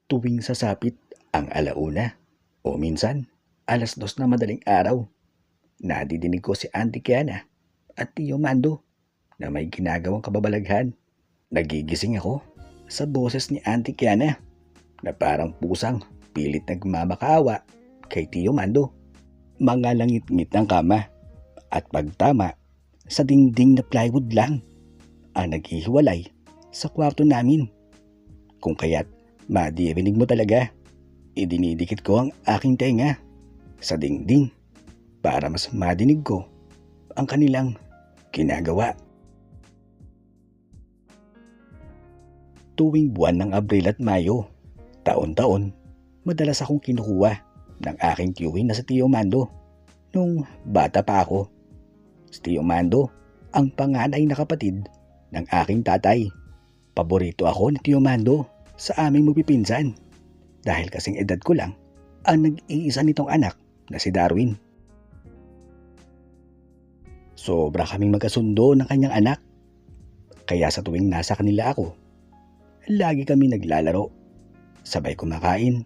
Tuwing sasapit ang alauna o minsan 2:00 na madaling araw, nadidinig ko si Auntie Kiana at Tio Mando na may ginagawang kababalaghan. Nagigising ako sa boses ni Auntie Kiana na parang pusang pilit nagmamakaawa kay Tio Mando. Mga langit-ngit ng kama at pagtama sa dingding na plywood lang ang naghihiwalay sa kwarto namin. Kung kaya't madirinig mo talaga, idinidikit ko ang aking tenga sa dingding para mas madinig ko ang kanilang ginagawa. Tuwing buwan ng Abril at Mayo, taon-taon, madalas akong kinukuha ng aking tiyuhin na si Tio Mando. Nung bata pa ako, si Tio Mando ang panganay na kapatid ng aking tatay. Paborito ako ni Tio Mando sa aming magpipinsan dahil kasing edad ko lang ang nag-iisa nitong anak na si Darwin. Sobra kaming magkasundo ng kanyang anak, kaya sa tuwing nasa kanila ako, lagi kami naglalaro, sabay kumakain,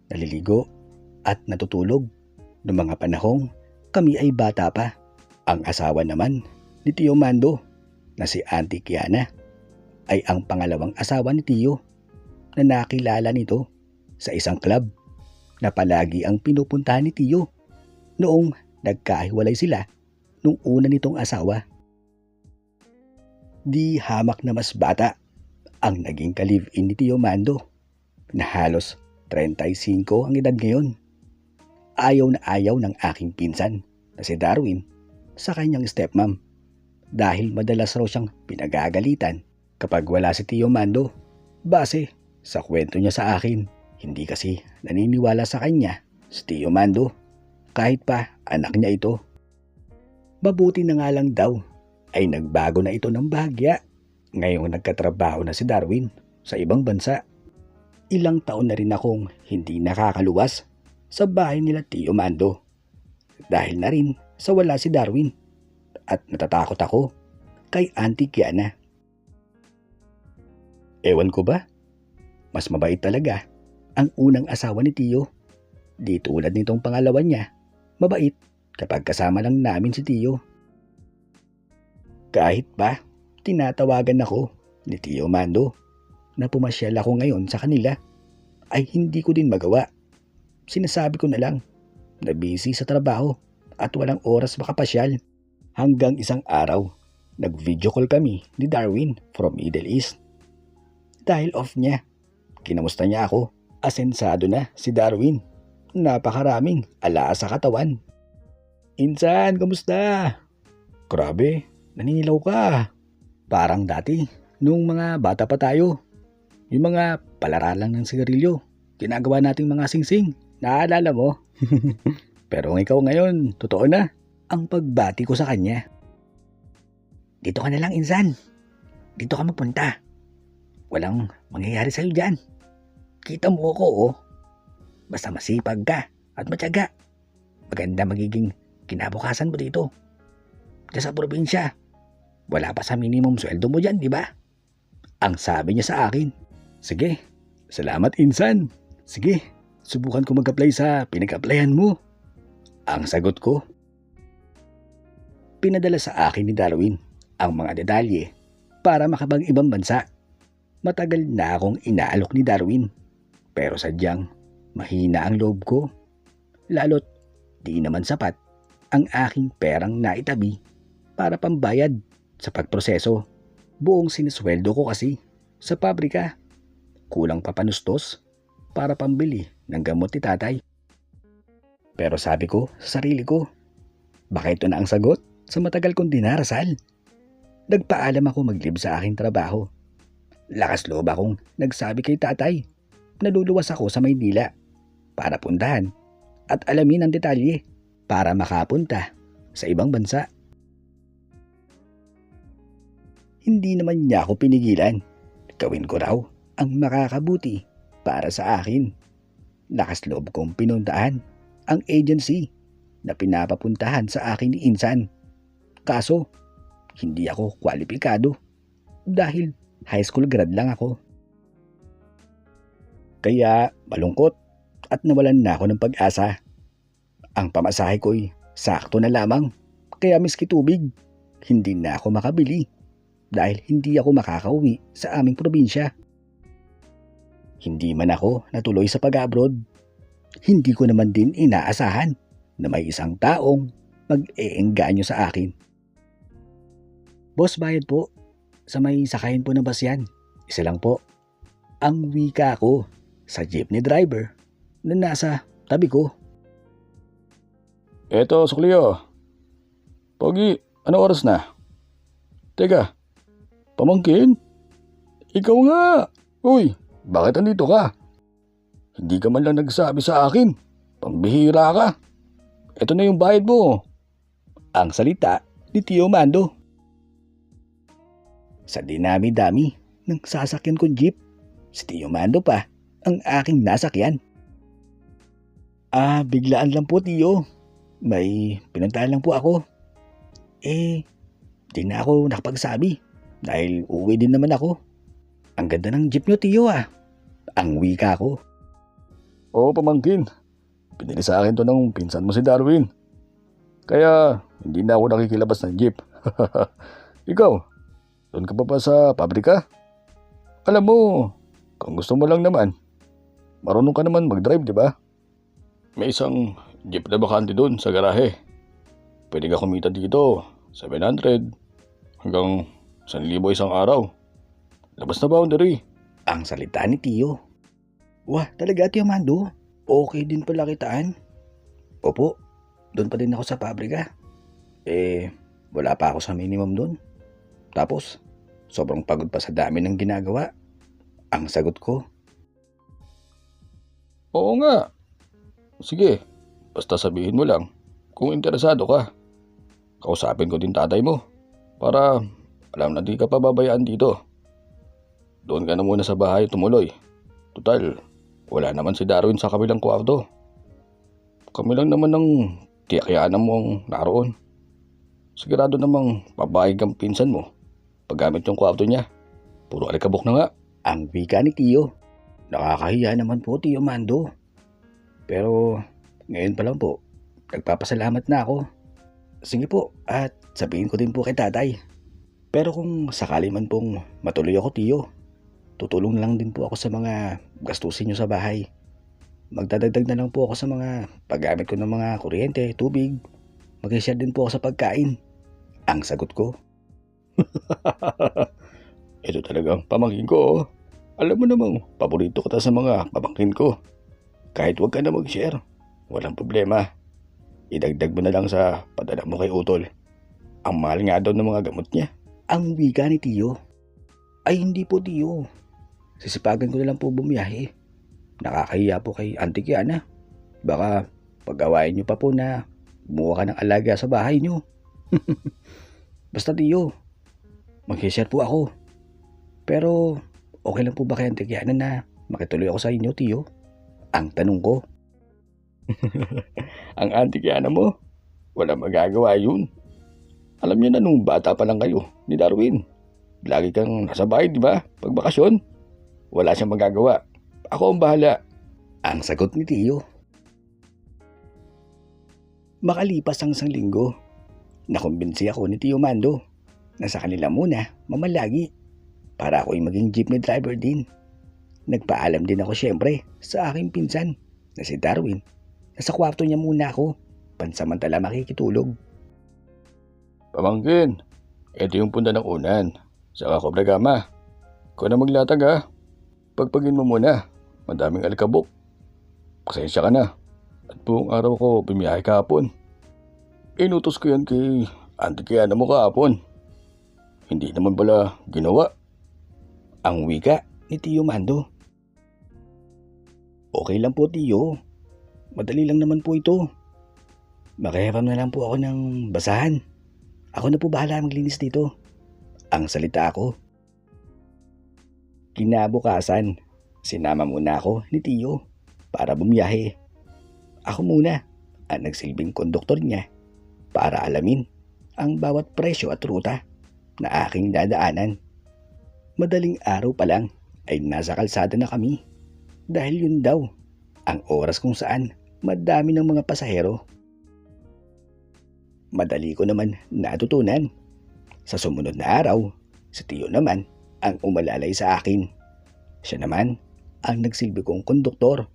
naliligo at natutulog noong mga panahong kami ay bata pa. Ang asawa naman ni Tio Mando na si Auntie Kiana ay ang pangalawang asawa ni Tio na nakilala nito sa isang club na palagi ang pinupuntahan ni Tio noong nagkahiwalay sila nung una nitong asawa. Di hamak na mas bata ang naging ka-live-in ni Tio Mando na halos 35 ang edad ngayon. Ayaw na ayaw ng aking pinsan na si Darwin sa kanyang stepmom dahil madalas raw siyang pinagagalitan kapag wala si Tio Mando. Base sa kwento niya sa akin, hindi kasi naniniwala sa kanya si Tio Mando kahit pa anak niya ito. Mabuti na nga lang daw ay nagbago na ito ng bahagya ngayong nagkatrabaho na si Darwin sa ibang bansa. Ilang taon na rin akong hindi nakakaluwas sa bahay nila Tio Mando dahil na rin sa wala si Darwin at natatakot ako kay Auntie Kiana. Ewan ko ba? Mas mabait talaga ang unang asawa ni Tio. Di tulad nitong pangalawa niya, mabait kapag kasama lang namin si Tio. Kahit pa tinatawagan ako ni Tio Mando na pumasyal ako ngayon sa kanila, ay hindi ko din magawa. Sinasabi ko na lang na busy sa trabaho at walang oras makapasyal. Hanggang isang araw, nag-video call kami ni Darwin from Middle East. Dahil off niya, kinamusta niya ako. Asensado na si Darwin. Napakaraming ala sa katawan. Insan, kamusta? Grabe, naninilaw ka. Parang dati, nung mga bata pa tayo. Yung mga palaralan ng sigarilyo, ginagawa nating mga singsing. Naalala mo? Pero ikaw ngayon, totoo na ang pagbati ko sa kanya. Dito ka na lang, Insan. Dito ka magpunta. Walang mangyayari sa'yo dyan. Kita mo ako, oh. Basta masipag ka at matyaga. Maganda magiging kinabukasan mo dito. Diyan sa probinsya. Wala pa sa minimum sweldo mo dyan, di ba? Ang sabi niya sa akin. Sige, salamat, Insan. Sige, subukan ko mag-apply sa pinag-applyan mo. Ang sagot ko. Pinadala sa akin ni Darwin ang mga detalye para makapag-ibang bansa. Matagal na akong inaalok ni Darwin, pero sadyang mahina ang loob ko. Lalo't di naman sapat ang aking perang naitabi para pambayad sa pagproseso. Buong sinisweldo ko kasi sa pabrika. Kulang pa panustos para pambili ng gamot ni tatay. Pero sabi ko sa sarili ko, baka ito na ang sagot sa matagal kong dinarasal. Nagpaalam ako mag-leave sa aking trabaho. Lakas loob akong nagsabi kay tatay na luluwas ako sa Maynila para puntahan at alamin ang detalye para makapunta sa ibang bansa. Hindi naman niya ako pinigilan. Gawin ko raw ang makakabuti para sa akin. Lakas loob kong pinuntahan ang agency na pinapapuntahan sa akin ni Insan. Kaso, hindi ako kwalipikado dahil high school grad lang ako. Kaya malungkot at nawalan na ako ng pag-asa. Ang pamasahe ko'y sakto na lamang, kaya miski tubig, hindi na ako makabili dahil hindi ako makakauwi sa aming probinsya. Hindi man ako natuloy sa pag-abroad, hindi ko naman din inaasahan na may isang taong mag-eengganyo sa akin. Boss, bayad po. Sa may sakayin po ng bus yan. Isa lang po. Ang wika ko sa jeepney driver na nasa tabi ko. Eto, Suklyo. Pogi, ano oras na? Teka, pamangkin? Ikaw nga. Uy, bakit andito ka? Hindi ka man lang nagsabi sa akin. Pambihira ka. Eto na yung bayad mo. Ang salita ni Tio Mando. Sa dinami-dami ng sasakyan kong jeep, si Tio Mando pa ang aking nasakyan. Biglaan lang po, Tio. May pinuntahan lang po ako. Di na ako nakapagsabi dahil uuwi din naman ako. Ang ganda ng jeep nyo, Tio Ang wika ko. Oo, pamangkin. Pinili sa akin to ng pinsan mo si Darwin. Kaya hindi na ako nakikilabas ng jeep. Ikaw, doon ka pa ba sa pabrika? Alam mo, kung gusto mo lang naman, marunong ka naman mag-drive, di ba? May isang jeep na bakante doon sa garahe. Pwede ka kumita dito, 700 hanggang 1,000 isang araw. Labas na boundary. Ang salita ni Tio. Wah, talaga, Tio Mando? Okay din pala kitaan. Opo, doon pa din ako sa pabrika. Wala pa ako sa minimum doon. Tapos, sobrang pagod pa sa dami ng ginagawa. Ang sagot ko. Oo nga. Sige, basta sabihin mo lang kung interesado ka. Kausapin ko din tatay mo para alam na di ka pababayaan dito. Doon ka na muna sa bahay tumuloy. Total, wala naman si Darwin sa kabilang kwarto. Kami lang naman ng tiyakyanan mo ang naroon. Sigurado namang babae kang pinsan mo paggamit yung kwarto niya. Puro alikabok na nga. Ang wika ni Tio. Nakakahiya naman po, Tio Mando. Pero ngayon pa lang po, nagpapasalamat na ako. Sige po, at sabihin ko din po kay tatay. Pero kung sakali man pong matuloy ako, Tio, tutulong lang din po ako sa mga gastusin nyo sa bahay. Magdadagdag na lang po ako sa mga paggamit ko ng mga kuryente, tubig. Mag-share din po ako sa pagkain. Ang sagot ko. Ito talagang pamangkin ko. Oh. Alam mo namang paborito ka sa mga pamangkin ko. Kahit wag ka na mag-share, walang problema. Idagdag mo na lang sa padala mo kay Utol. Ang mahal nga daw ng mga gamot niya. Ang wika ni Tio. Ay hindi po, Tio. Sisipagan ko na lang po bumiyahe. Nakakahiya po kay Auntie Kiana. Baka pag-awain niyo pa po na bumuha ka ng alaga sa bahay niyo. Basta, Tio, mag-share po ako. Pero okay lang po ba kay Auntie Kiana na makituloy ako sa inyo, Tio? Ang tanong ko. Ang Auntie Kiana mo, wala magagawa yun. Alam niyo na nung bata pa lang kayo ni Darwin. Lagi kang nasa bahay, di ba? Pag bakasyon, wala siyang magagawa. Ako ang bahala. Ang sagot ni Tio. Makalipas ang 1 linggo, nakumbinsi ako ni Tio Mando na sa kanila muna mamalagi para ako'y maging jeepney driver din. Nagpaalam din ako syempre sa aking pinsan na si Darwin na sa kwarto niya muna ako pansamantala makikitulog. Pamangkin, ito yung punta ng unan. Saka Cobra Gama. Ikaw na maglatag ha. Pagpagin mo muna. Madaming alikabok. Pasensya ka na. At buong araw ko bumiyahe kahapon. Inutos ko yan kay Auntie Kiana mo kahapon. Hindi naman pala ginawa. Ang wika ni Tio Mando. Okay lang po, Tio. Madali lang naman po ito. Makihiram na lang po ako ng basahan. Ako na po bahala maglinis dito. Ang salita ko. Kinabukasan, sinama muna ako ni Tio para bumiyahe. Ako muna ang nagsilbing konduktor niya para alamin ang bawat presyo at ruta na aking dadaanan. Madaling araw pa lang ay nasa kalsada na kami. dahil yun daw ang oras kung saan madami ng mga pasahero. Madali ko naman natutunan. Sa sumunod na araw, si Tio naman ang umalalay sa akin. Siya naman ang nagsilbi kong konduktor.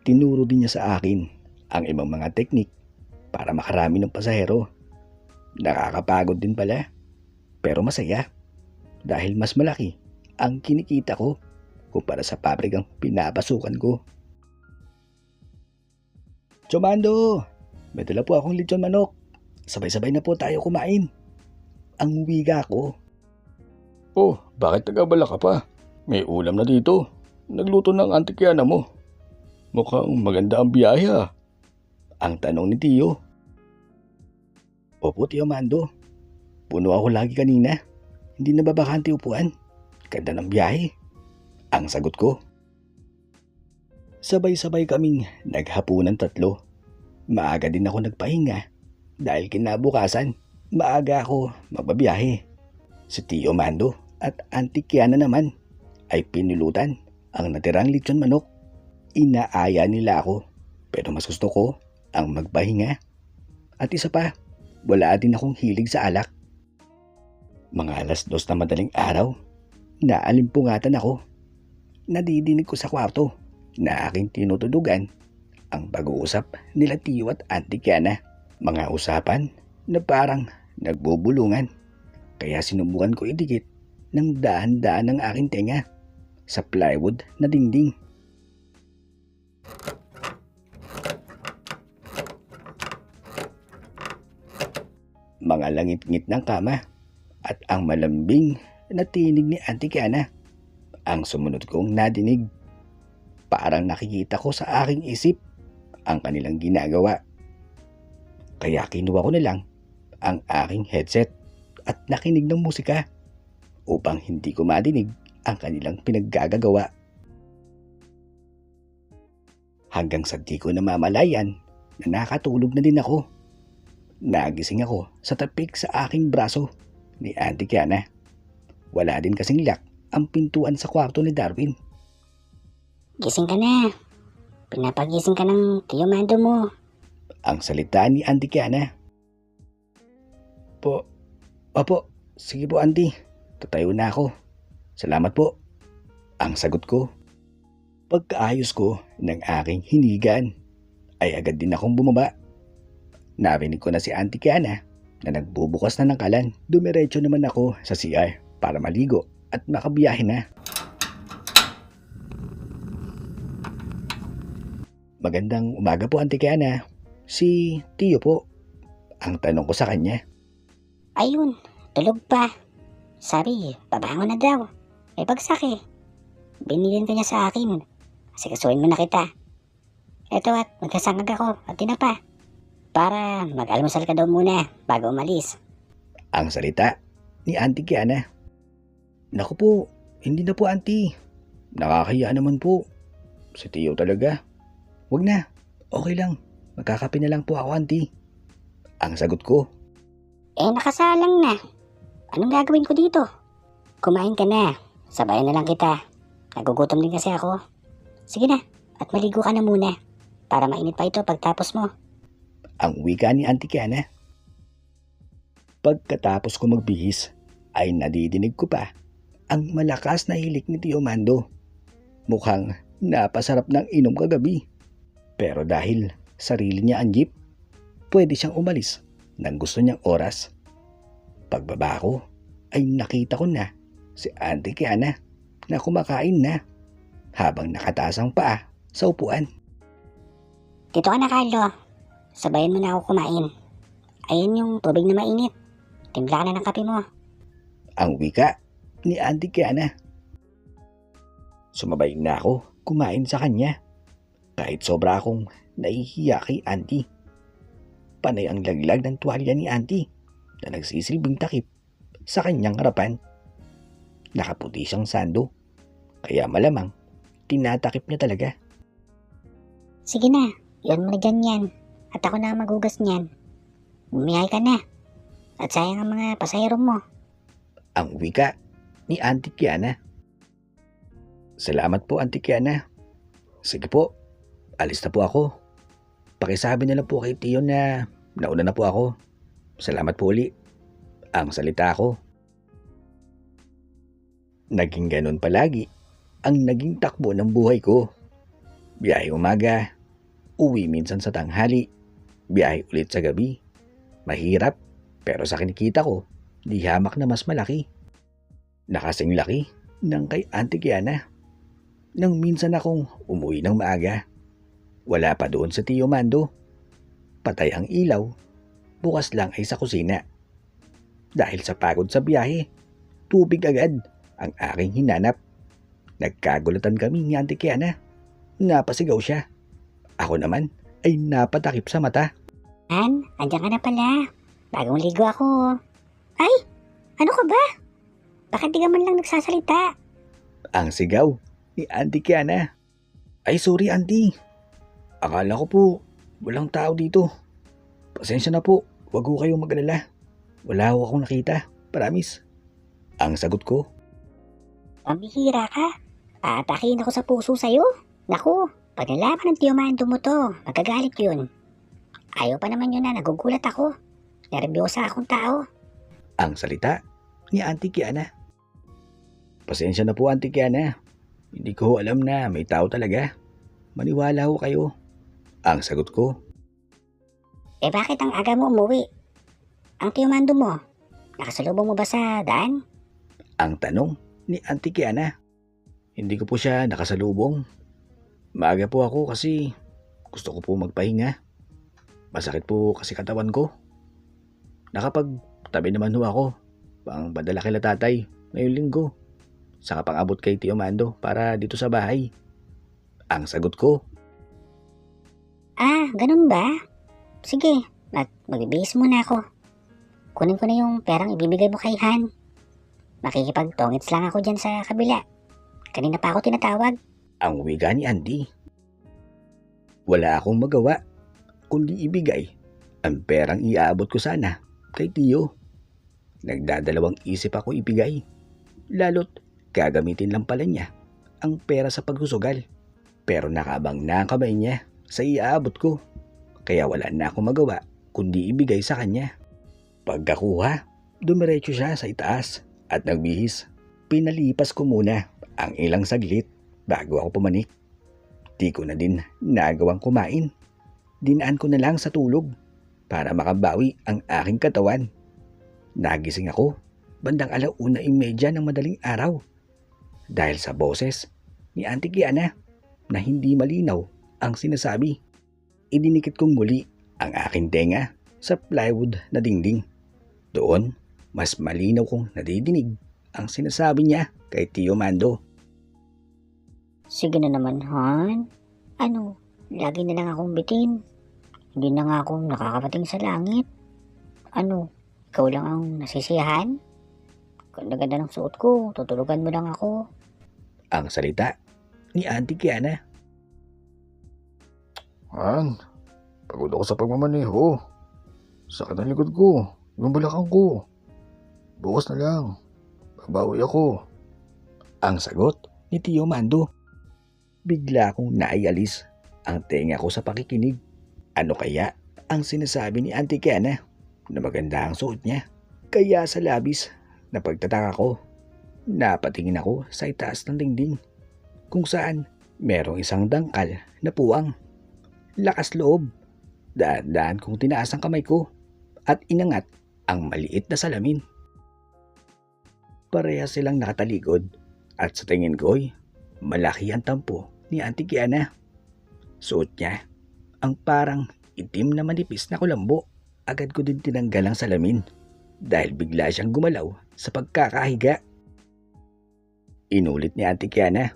Tinuro din niya sa akin ang ibang mga teknik para makarami ng pasahero. Nakakapagod din pala, pero masaya dahil mas malaki ang kinikita ko kumpara sa pabrikang pinapasukan ko. Chomando, may dala po akong lechon manok. Sabay-sabay na po tayo kumain. Ang wiga ko. Oh, bakit nagabala ka pa? May ulam na dito. Nagluto ng Auntie Kiana mo. Mukhang maganda ang biyahe ah. Ang tanong ni Tio. Opo, Tio Mando. Puno ako lagi kanina. Hindi na babakante upuan. Ganda ng biyahe. Ang sagot ko. Sabay-sabay kaming naghapunan tatlo. Maaga din ako nagpahinga dahil kinabukasan maaga ako magbabiyahe. Si Tio Mando at Auntie Kiana naman ay pinulutan ang natirang lechon manok. Inaaya nila ako pero mas gusto ko ang magpahinga. At isa pa, wala din akong hilig sa alak. Mga 2:00 na madaling araw, naalimpungatan ako. Nadidinig ko sa kwarto na aking tinutudugan ang pag-uusap nila Tio at Auntie Kiana. Mga usapan na parang nagbubulungan. Kaya sinubukan ko idikit ng dahan-dahan ng aking tenga sa plywood na dingding. Mga langit-ngit ng kama at ang malambing na tinig ni Auntie Kiana ang sumunod kong nadinig. Parang nakikita ko sa aking isip ang kanilang ginagawa. Kaya kinuha ko na lang ang aking headset at nakinig ng musika upang hindi ko madinig ang kanilang pinaggagawa. Hanggang sa di ko namamalayan na nakatulog na din ako. Nagising ako sa tapik sa aking braso ni Auntie Kiana. Wala din kasing lock ang pintuan sa kwarto ni Darwin. Gising ka na. Pinapagising ka ng Tio Mando mo. Ang salita ni Auntie Kiana. Opo, sige po Auntie. Tatayo na ako. Salamat po. Ang sagot ko. Pagkaayos ko ng aking hinigaan ay agad din akong bumaba. Narinig ko na si Auntie Kiana na nagbubukas na ng kalan. Dumiretso naman ako sa CR para maligo at makabiyahe na. Magandang umaga po Auntie Kiana. Si Tio po. Ang tanong ko sa kanya. Ayun, tulog pa. Sabi, babangon na daw. May bagsak eh. Binilin ka niya sa akin. Kasi kasuhin mo na kita. Eto at magkasangag ako at tinapa. Para mag-almusal ka daw muna bago umalis. Ang salita ni Auntie Kiana. Naku po, hindi na po Auntie. Nakakahiya naman po. Si Tio talaga. Wag na, okay lang. Magkakape na lang po ako Auntie. Ang sagot ko. Nakasalang na. Anong gagawin ko dito? Kumain ka na. Sabayan na lang kita. Nagugutom din kasi ako. Sige na, at maligo ka na muna. Para mainit pa ito pagtapos mo. Ang wika ni Auntie Kiana. Pagkatapos ko magbihis, ay nadidinig ko pa ang malakas na hilik ni Tio Mando. Mukhang napasarap ng inom kagabi. Pero dahil sarili niya ang jeep, pwede siyang umalis ng gusto niyang oras. Pagbaba ko, ay nakita ko na si Auntie Kiana na kumakain na habang nakataas ang paa sa upuan. Dito ka na, Carlo. Sabayan mo na ako kumain. Ayan yung tubig na mainit. Timpla ka na ng kape mo. Ang wika ni Auntie Kiana. Sumabay na ako kumain sa kanya. Kahit sobra akong nahihiya kay Auntie. Panay ang laglag ng tuwalya ni Auntie na nagsisilbing takip sa kanyang harapan. Nakaputi siyang sando. Kaya malamang tinatakip niya talaga. Sige na, yun mo na dyan yan. At ako na maghugas niyan. Bumiyahe ka na. At sayang ang mga pasahero mo. Ang wika ni Auntie Kiana. Salamat po Auntie Kiana. Sige po, alis na po ako. Pakisabi na lang po kay Tiyo na nauna na po ako. Salamat po uli. Ang salita ko. Naging ganun palagi ang naging takbo ng buhay ko. Biyahe umaga, uwi minsan sa tanghali, biyahe ulit sa gabi. Mahirap, pero sa kinikita ko, di hamak na mas malaki. Nakasing laki ng kay Auntie Kiana. Nang minsan akong umuwi ng maaga, wala pa doon sa Tio Mando. Patay ang ilaw, bukas lang ay sa kusina. Dahil sa pagod sa biyahe, tubig agad ang aking hinanap. Nagkagulatan kami ni Auntie Kiana. Napasigaw siya. Ako naman ay napatakip sa mata. Andiyan ka na pala. Bagong ligo ako. Ay, ano ka ba? Bakit di ka man lang nagsasalita? Ang sigaw ni Auntie Kiana. Ay sorry Auntie. Akala ko po walang tao dito. Pasensya na po. Huwag ko kayong mag-alala. Wala ko akong nakita. Promise. Ang sagot ko. Pambihira ka. Aatakin ako sa puso sa'yo. Naku, pag nalaman ng Tio Mando mo to, magagalit yun. Ayaw pa naman yun na nagugulat ako. Nervyosa akong tao. Ang salita ni Auntie Kiana. Pasensya na po Auntie Kiana. Hindi ko alam na may tao talaga. Maniwala ho kayo. Ang sagot ko. Eh bakit ang aga mo umuwi? Ang Tio Mando mo, nakasalubong mo ba sa daan? Ang tanong ni Auntie Kiana. Hindi ko po siya nakasalubong. Maaga po ako kasi gusto ko po magpahinga. Masakit po kasi katawan ko. Nakapagtabi naman ho ako pang padala kila tatay ngayong linggo. Saka pang abot kay Tio Mando para dito sa bahay. Ang sagot ko. Ganun ba? Sige, magbibihis muna ako. Kunin ko na yung perang ibibigay mo kay Han. Makikipagtongits lang ako dyan sa kabila. Kanina pa ako tinatawag. Ang wiga ni Andy. Wala akong magawa kundi ibigay ang perang iaabot ko sana kay Tio. Nagdadalawang isip ako ibigay. Lalo't gagamitin lang pala niya ang pera sa pagsusugal. Pero nakabang na ang kamay niya sa iaabot ko. Kaya wala na akong magawa kundi ibigay sa kanya. Pagkakuha, dumiretso siya sa itaas at nagbihis. Pinalipas ko muna ang ilang saglit bago ako pumanik. Di ko na din nagawang kumain. Dinaan ko na lang sa tulog para makabawi ang aking katawan. Nagising ako bandang 1:30 ng madaling araw dahil sa boses ni Auntie Kiana na hindi malinaw ang sinasabi. Idinikit kong muli ang aking tenga sa plywood na dingding. Doon, mas malinaw kong nadidinig ang sinasabi niya kay Tio Mando. Sige na naman, Han. Ano, lagi na lang akong bitin. Hindi na nga akong nakakapating sa langit. Ano, ikaw lang ang nasisiyahan? Ganda-ganda ng suot ko, tutulugan mo lang ako. Ang salita ni Auntie Kiana. Han, pagod ako sa pagmamaneho. Sakit ang likod ko, yung balakang ko. Bukas na lang, babawi ako. Ang sagot ni Tio Mando. Bigla akong naialis ang tenga ko sa pakikinig. Ano kaya ang sinasabi ni Auntie Kiana na maganda ang suot niya? Kaya sa labis na pagtataka ko, napatingin ako sa itaas ng dingding kung saan merong isang dangkal na puwang. Lakas loob. Daan-daan kong tinaas ang kamay ko at inangat ang maliit na salamin. Parehas silang nakatalikod at sa tingin ko'y malaki ang tampo ni Auntie Kiana. Suot niya ang parang itim na manipis na kulambo. Agad ko din tinanggal ang salamin dahil bigla siyang gumalaw sa pagkakahiga. Inulit ni Auntie Kiana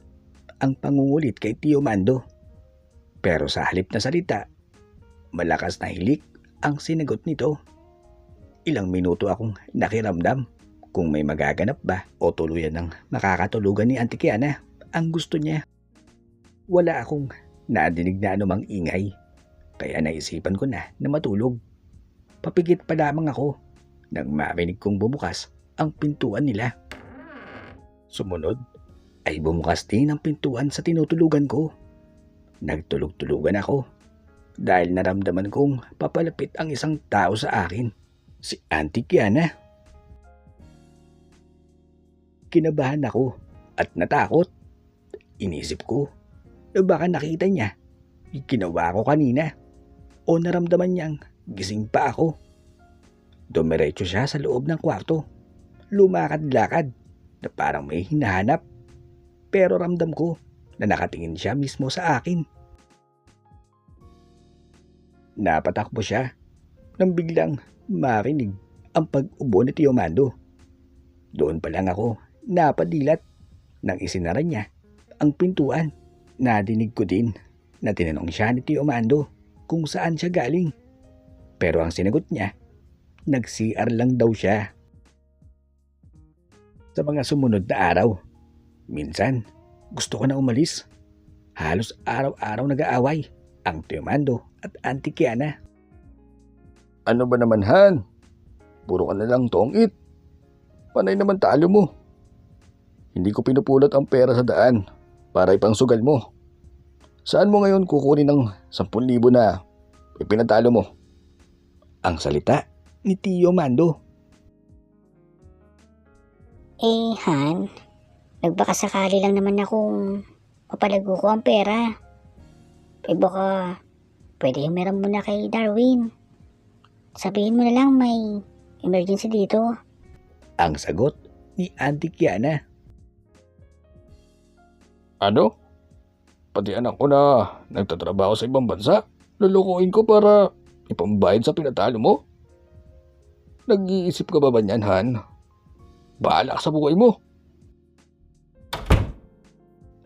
ang pangungulit kay Tio Mando. Pero sa halip na salita, malakas na hilik ang sinagot nito. Ilang minuto akong nakiramdam kung may magaganap ba o tuluyan ng makakatulugan ni Auntie Kiana ang gusto niya. Wala akong nadinig na anumang ingay, kaya naisipan ko na matulog. Papigit pa lamang ako nang marinig kong bumukas ang pintuan nila. Sumunod ay bumukas din ang pintuan sa tinutulugan ko. Nagtulog-tulugan ako dahil naramdaman kong papalapit ang isang tao sa akin, si Auntie Kiana. Kinabahan ako at natakot. Inisip ko na baka nakita niya yung ginawa ko kanina o naramdaman niyang gising pa ako. Dumiretso siya sa loob ng kwarto. Lumakad-lakad na parang may hinahanap. Pero ramdam ko na nakatingin siya mismo sa akin. Napatakbo siya nang biglang marinig ang pag-ubo ni Tio Mando. Doon pa lang ako napadilat nang isinara niya ang pintuan. Nadinig ko din na tinanong siya ni Tio Mando kung saan siya galing. Pero ang sinagot niya, nag-CR lang daw siya. Sa mga sumunod na araw, minsan gusto ko na umalis. Halos araw-araw nag-aaway ang Tio Mando at Auntie Kiana. Ano ba naman, Han? Puro ka na lang tongit. Panay naman talo mo. Hindi ko pinupulot ang pera sa daan para ipangsugal mo. Saan mo ngayon kukunin ng 10,000 na ipinatalo mo? Ang salita ni Tio Mando. Han, nagbakasakali lang naman akong mapalago ko ang pera. Baka pwede humiram muna kay Darwin. Sabihin mo na lang may emergency dito. Ang sagot ni Auntie Kiana. Ano? Pati anak ko na nagtatrabaho sa ibang bansa, lulukuin ko para ipambayad sa pinatalo mo? Nag-iisip ka ba niyan, Han? Bahala ka sa buhay mo.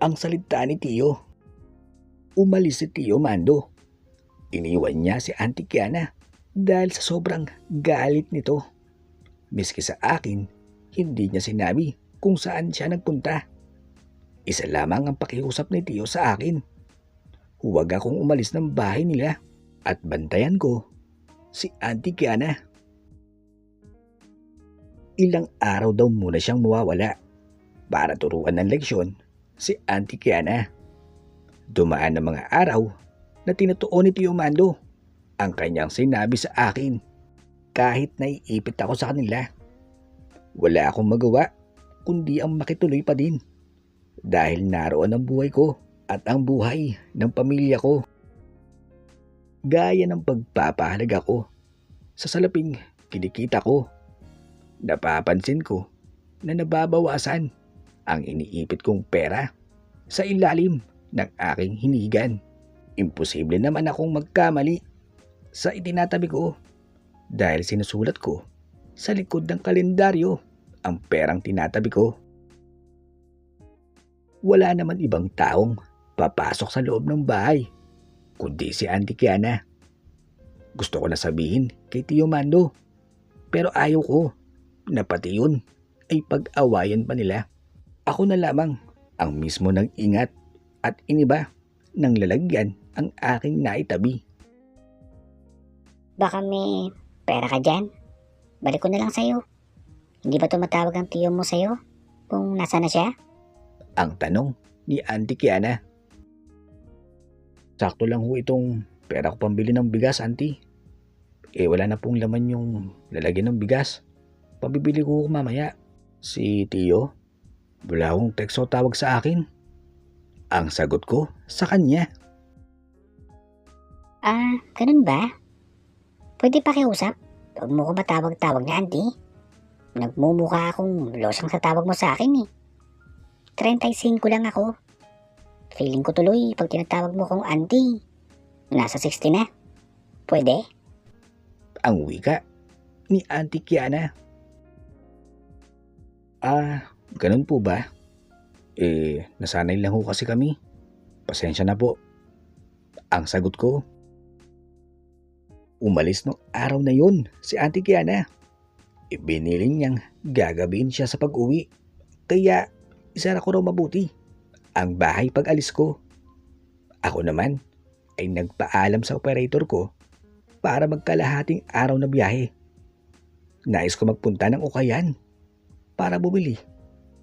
Ang salita ni Tio. Umalis si Tio Mando. Iniwan niya si Auntie Kiana dahil sa sobrang galit nito. Miski sa akin, hindi niya sinabi kung saan siya nagpunta. Isa lamang ang pakiusap ni Tio sa akin. Huwag akong umalis ng bahay nila at bantayan ko si Auntie Kiana. Ilang araw daw muna siyang mawawala para turuan ng leksyon si Auntie Kiana. Dumaan ang mga araw na tinutuon ni Tio Mando ang kanyang sinabi sa akin kahit naiipit ako sa kanila. Wala akong magawa kundi ang makituloy pa din dahil naroon ang buhay ko at ang buhay ng pamilya ko. Gaya ng pagpapahalaga ko sa salaping kinikita ko, napapansin ko na nababawasan ang iniipit kong pera sa ilalim ng aking hinigan. Imposible naman akong magkamali sa itinatabi ko dahil sinusulat ko sa likod ng kalendaryo ang perang tinatabi ko. Wala naman ibang taong papasok sa loob ng bahay kundi si Auntie Kiana. Gusto ko na sabihin kay Tio Mando pero ayaw ko na pati yun ay pag-awayan pa nila. Ako na lamang ang mismo nag-ingat at iniba ng lalagyan ang aking naitabi. Baka may pera ka dyan. Balik ko na lang sa'yo. Hindi ba tumatawag ang tiyo mo sa'yo kung nasa na siya? Ang tanong ni Auntie Kiana. Sakto lang ho itong pera ko pambili ng bigas, Auntie. Wala na pong laman yung lalagyan ng bigas. Pabibili ko mamaya. Si Tio, wala akong text o tawag sa akin. Ang sagot ko sa kanya. Ganun ba? Pwede pakiusap? Huwag mo ko matawag-tawag na, Auntie. Nagmumukha akong losang sa tawag mo sa akin 35 lang ako. Feeling ko tuloy pag tinatawag mo kong Auntie, nasa 60 na. Pwede? Ang wika ni Auntie Kiana. Ganun po ba? Nasanay lang ho kasi kami. Pasensya na po. Ang sagot ko. Umalis nung araw na yun si Auntie Kiana. Ibiniling niyang gagabihin siya sa pag-uwi. Kaya isara ko raw mabuti ang bahay pag alis ko. Ako naman ay nagpaalam sa operator ko para magkalahating araw na biyahe. Nais ko magpunta ng Ukayan para bumili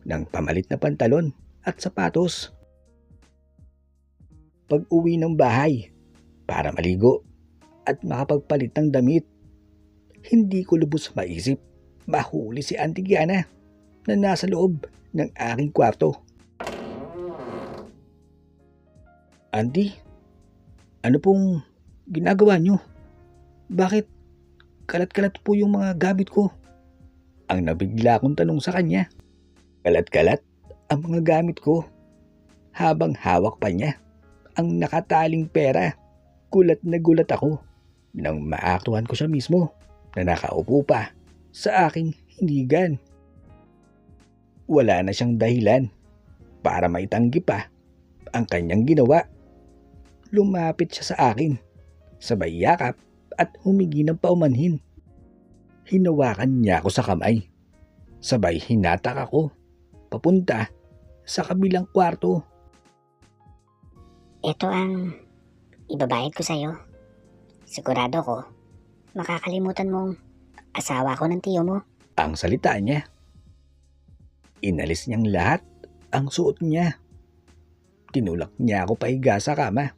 ng pamalit na pantalon at sapatos. pag-uwi ng bahay para maligo at makapagpalit ng damit. Hindi ko lubos maisip mahuli si Auntie Kiana na nasa loob ng aking kwarto. Auntie, ano pong ginagawa niyo? Bakit kalat-kalat po yung mga gamit ko? Ang nabigla kong tanong sa kanya. Kalat-kalat ang mga gamit ko. Habang hawak pa niya ang nakataling pera, gulat na gulat ako nang maaktuhan ko siya mismo na nakaupo pa sa aking hinigan. Wala na siyang dahilan para maitanggi pa ang kanyang ginawa. Lumapit siya sa akin, sabay yakap at humingi ng paumanhin. Hinawakan niya ako sa kamay, sabay hinatak ako papunta sa kabilang kwarto. Ito ang ibabayad ko sa'yo. Sigurado ko, makakalimutan mong asawa ko ng tiyo mo. Ang salita niya. Inalis niyang lahat ang suot niya. Tinulak niya ako pahiga sa kama.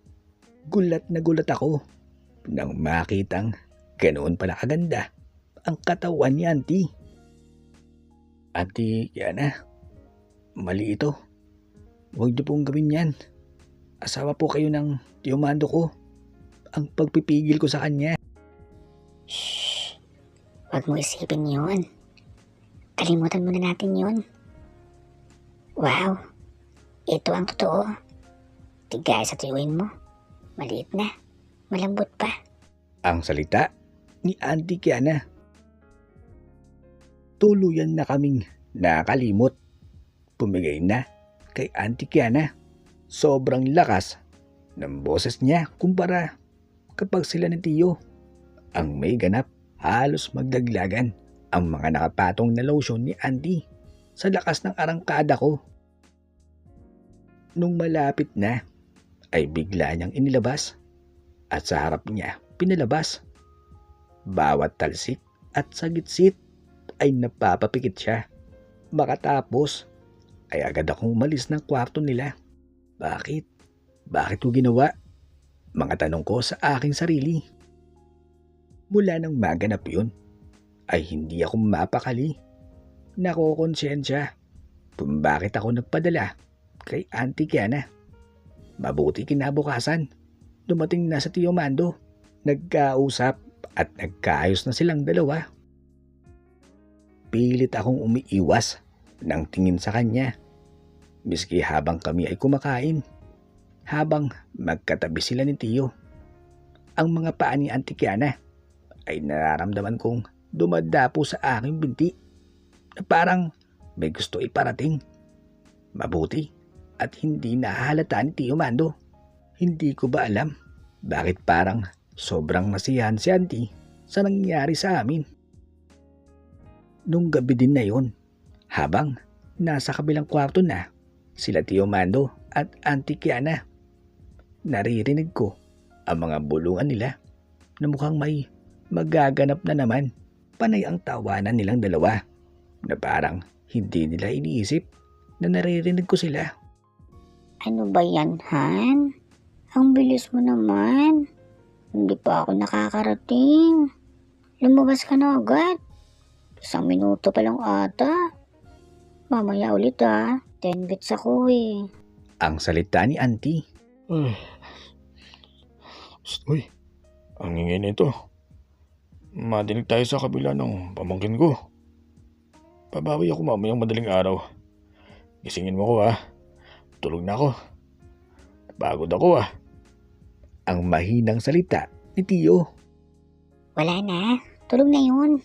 Gulat na gulat ako nang makitang ganoon pala kaganda ang katawan ni Auntie. Auntie Kiana, mali ito. Huwag niyo pong gawin yan. Asawa po kayo ng tiyo Mando ko. Ang pagpipigil ko sa kanya. Shh! Huwag mo isipin yun. Kalimutan muna natin yun. Wow! Ito ang totoo. Tigay sa tiyuhin mo. Maliit na. Malambot pa. Ang salita ni Auntie Kiana. Tuluyan na kaming nakalimot. Pumigay na kay Auntie Kiana. Sobrang lakas ng boses niya kumpara kapag sila ni Tiyo. Ang may ganap, halos magdaglagan ang mga nakapatong na lotion ni Auntie sa lakas ng arangkada ko. Nung malapit na, ay bigla niyang inilabas at sa harap niya pinalabas. Bawat talsik at sagitsit ay napapapikit siya. Makatapos ay agad akong umalis ng kwarto nila. Bakit? Bakit ko ginawa? Mga tanong ko sa aking sarili. Mula nang maganap yun, ay hindi ako mapakali. Nakokonsensya kung bakit ako nagpadala kay Auntie Kiana. Mabuti kinabukasan, dumating na sa Tiyo Mando. Nagkausap at nagkaayos na silang dalawa. Pilit akong umiiwas ng tingin sa kanya. Miski habang kami ay kumakain. Habang magkatabi sila ni Tiyo. Ang mga paa ni Auntie Kiana ay nararamdaman kong dumadapo sa aking binti na parang may gusto iparating. Mabuti at hindi nahalata ni Tiyo Mando. Hindi ko ba alam bakit parang sobrang nasiyahan si Auntie sa nangyari sa amin. Nung gabi din na yon, habang nasa kabilang kwarto na sila Tiyo Mando at Auntie Kiana, naririnig ko ang mga bulungan nila na mukhang may magaganap na naman. Panay ang tawanan nilang dalawa na parang hindi nila iniisip na naririnig ko sila. Ano ba yan, Han? Ang bilis mo naman. Hindi pa ako nakakarating. Lumabas ka na agad. 1 minuto pa lang ata. Mamaya ulit 10 bits ako eh. Ang salita ni Auntie. Uy, ang ingay nito. Madinig tayo sa kabila ng pamangkin ko. Babawi ako mamayang madaling araw. Gisingin mo ko Tulog na ako. Pagod ako Ang mahinang salita ni Tiyo. Wala na. Tulog na yun.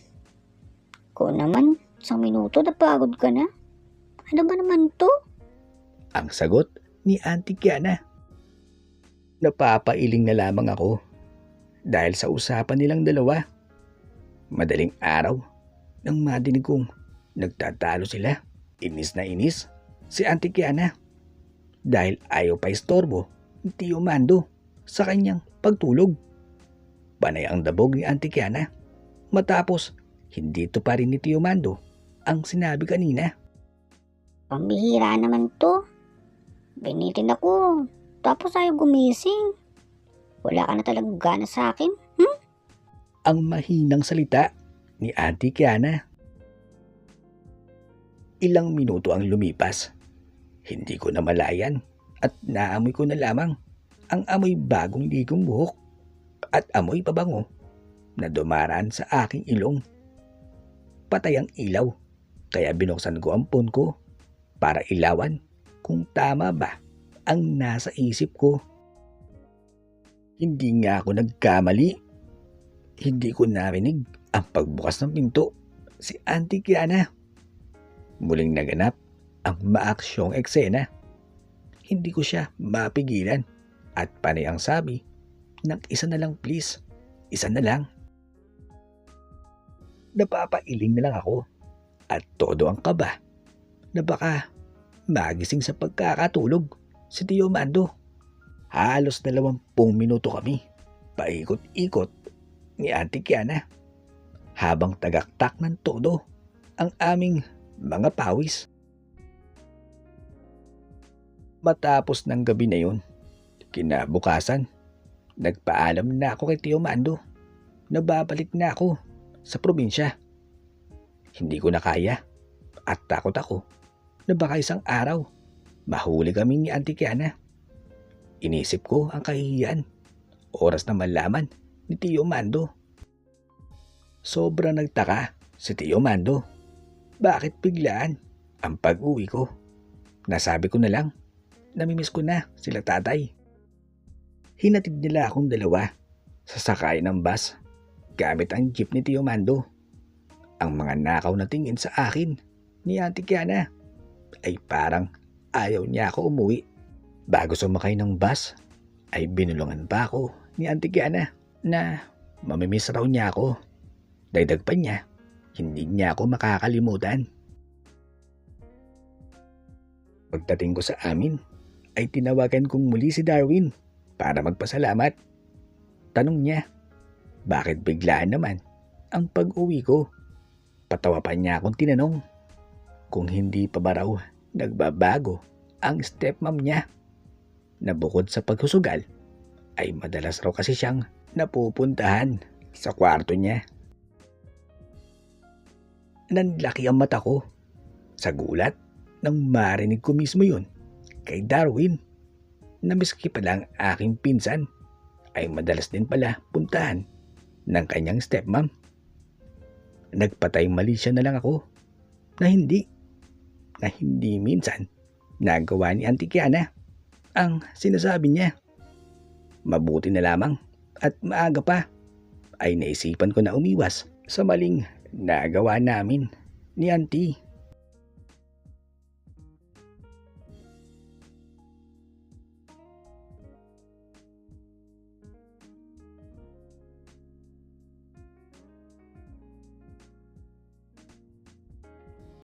Ko naman, 1 minuto napagod ka na. Ano ba naman to? Ang sagot ni Auntie Kiana. Napapailing na lamang ako dahil sa usapan nilang dalawa. Madaling araw nang madinig kong nagtatalo sila. Inis na inis si Auntie Kiana dahil ayaw pa istorbo ni Tiyo Mando sa kanyang pagtulog. Panay ang dabog ni Auntie Kiana matapos hindi to pa rin ni Tiyo Mando ang sinabi kanina. Pambihira naman to. Binitin ako. Tapos ayaw gumising. Wala ka na talagang gana sa akin. Ang mahinang salita ni Auntie Kiana. Ilang minuto ang lumipas. Hindi ko na malayan at naamoy ko na lamang ang amoy bagong ligong buhok at amoy pabango na dumaraan sa aking ilong. Patay ang ilaw, kaya binuksan ko ang phone ko para ilawan kung tama ba ang nasa isip ko. Hindi nga ako nagkamali. Hindi ko narinig ang pagbukas ng pinto si Auntie Kiana. Muling naganap ang maaksyong eksena. Hindi ko siya mapigilan at panay ang sabi ng isa na lang please, isa na lang. Napapailing na lang ako at todo ang kaba na baka magising sa pagkakatulog si Tio Mando. Halos 20 minuto kami paikot-ikot ni Auntie Kiana habang tagaktak ng todo ang aming mga pawis. Matapos ng gabi na yun, kinabukasan, nagpaalam na ako kay Tio Mando na babalik na ako sa probinsya. Hindi ko na kaya at takot ako na baka isang araw mahuli kami ni Auntie Kiana. Inisip ko ang kahihiyan, oras na malaman ni Tio Mando. Sobrang nagtaka si Tio Mando. Bakit biglaan ang pag-uwi ko? Nasabi ko na lang, namimiss ko na sila tatay. Hinatid nila akong dalawa sa sakay ng bus gamit ang jeep ni Tio Mando. Ang mga nakaw na tingin sa akin ni Auntie Kiana ay parang ayaw niya ako umuwi. Bago sumakay ng bus ay binulungan pa ako ni Auntie Kiana na mamimiss raw niya ako. Dagdag pa niya, hindi niya ako makakalimutan. Pagdating ko sa amin, ay tinawagan kong muli si Darwin para magpasalamat. Tanong niya, bakit biglaan naman ang pag-uwi ko? Patawa pa niya akong tinanong kung hindi pa ba raw nagbabago ang stepmom niya na bukod sa paghusugal ay madalas raw kasi siyang napupuntahan sa kwarto niya. Nanlaki ang mata ko sa gulat nang marinig ko mismo yun kay Darwin na miski pa lang aking pinsan ay madalas din pala puntahan ng kanyang stepmom. Nagpatay mali siya na lang ako na hindi minsan nagawa ni Auntie Kiana ang sinasabi niya. Mabuti na lamang at maaga pa ay naisipan ko na umiwas sa maling nagawa namin ni Auntie.